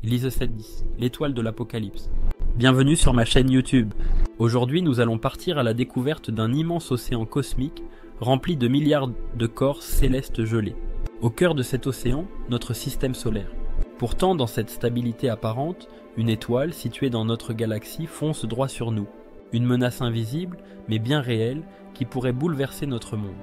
Gliese 710, l'étoile de l'Apocalypse. Bienvenue sur ma chaîne YouTube. Aujourd'hui, nous allons partir à la découverte d'un immense océan cosmique rempli de milliards de corps célestes gelés. Au cœur de cet océan, notre système solaire. Pourtant, dans cette stabilité apparente, une étoile située dans notre galaxie fonce droit sur nous. Une menace invisible, mais bien réelle, qui pourrait bouleverser notre monde.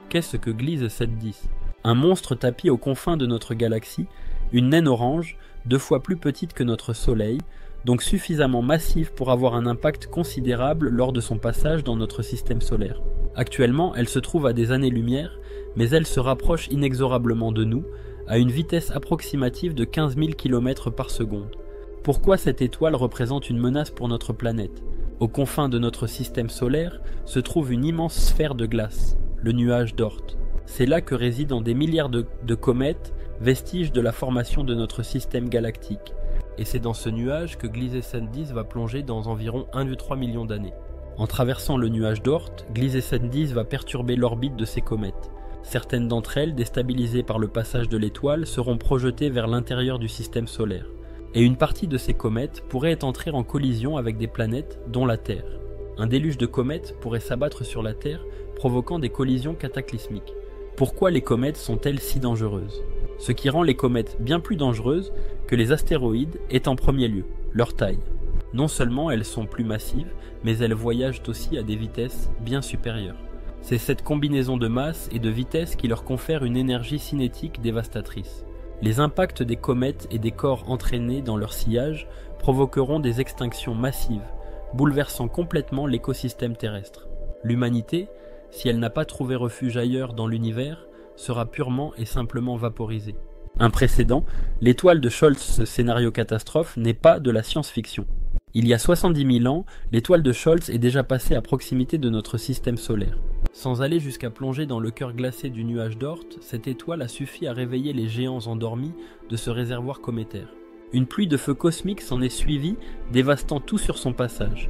Qu'est-ce que Gliese 710 ? Un monstre tapi aux confins de notre galaxie, une naine orange, 2 fois plus petite que notre Soleil, donc suffisamment massive pour avoir un impact considérable lors de son passage dans notre système solaire. Actuellement, elle se trouve à des années-lumière, mais elle se rapproche inexorablement de nous, à une vitesse approximative de 15 000 km par seconde. Pourquoi cette étoile représente une menace pour notre planète ? Aux confins de notre système solaire se trouve une immense sphère de glace, le nuage d'Oort. C'est là que résident des milliards de comètes, vestiges de la formation de notre système galactique. Et c'est dans ce nuage que Gliese 710 va plonger dans environ 1,3 million d'années. En traversant le nuage d'Oort, Gliese 710 va perturber l'orbite de ces comètes. Certaines d'entre elles, déstabilisées par le passage de l'étoile, seront projetées vers l'intérieur du système solaire. Et une partie de ces comètes pourrait entrer en collision avec des planètes, dont la Terre. Un déluge de comètes pourrait s'abattre sur la Terre, provoquant des collisions cataclysmiques. Pourquoi les comètes sont-elles si dangereuses ? Ce qui rend les comètes bien plus dangereuses que les astéroïdes est en premier lieu, leur taille. Non seulement elles sont plus massives, mais elles voyagent aussi à des vitesses bien supérieures. C'est cette combinaison de masse et de vitesse qui leur confère une énergie cinétique dévastatrice. Les impacts des comètes et des corps entraînés dans leur sillage provoqueront des extinctions massives, bouleversant complètement l'écosystème terrestre. L'humanité, si elle n'a pas trouvé refuge ailleurs dans l'univers, sera purement et simplement vaporisée. Un précédent, l'étoile de Scholz, ce scénario catastrophe, n'est pas de la science-fiction. Il y a 70 000 ans, l'étoile de Scholz est déjà passée à proximité de notre système solaire. Sans aller jusqu'à plonger dans le cœur glacé du nuage d'Oort, cette étoile a suffi à réveiller les géants endormis de ce réservoir cométaire. Une pluie de feu cosmique s'en est suivie, dévastant tout sur son passage.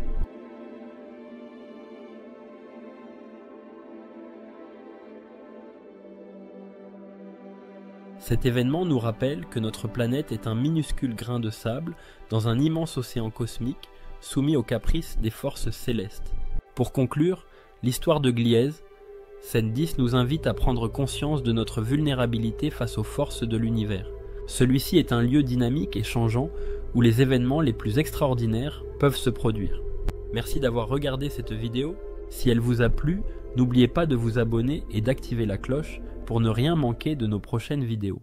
Cet événement nous rappelle que notre planète est un minuscule grain de sable dans un immense océan cosmique soumis aux caprices des forces célestes. Pour conclure, l'histoire de Gliese 710 nous invite à prendre conscience de notre vulnérabilité face aux forces de l'univers. Celui-ci est un lieu dynamique et changeant où les événements les plus extraordinaires peuvent se produire. Merci d'avoir regardé cette vidéo. Si elle vous a plu, n'oubliez pas de vous abonner et d'activer la cloche pour ne rien manquer de nos prochaines vidéos.